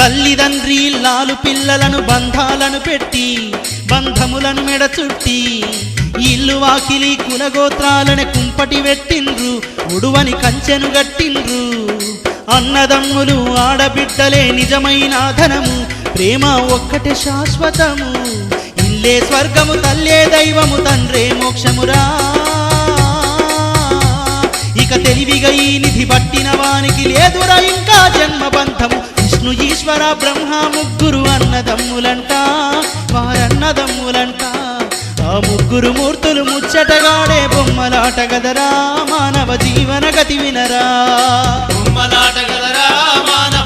తల్లిదండ్రి ఇల్లాలు పిల్లలను బంధాలను పెట్టి బంధములను మెడచుట్టి ఇల్లు వాకిలి కులగోత్రాలను కుంపటి పెట్టిండ్రు ఉడువని కంచెను గట్టిండ్రు అన్నదమ్ములు ఆడబిడ్డలే నిజమైన ధనము ప్రేమ ఒక్కటే శాశ్వతము ఇల్లే స్వర్గము తల్లే దైవము తండ్రే మోక్షమురా ఇక తెలివిగా ఈ నిధి పట్టిన వానికి లేదురా ఇంకా జన్మబంధము విష్ణు ఈశ్వర బ్రహ్మ ముగ్గురు అన్నదమ్ములంట వారన్నదమ్ములంట ఆ ముగ్గురు మూర్తులు ముచ్చటగాడే బొమ్మలాట గదరా మానవ జీవన గతి వినరా బొమ్మలాట గదరా మానవ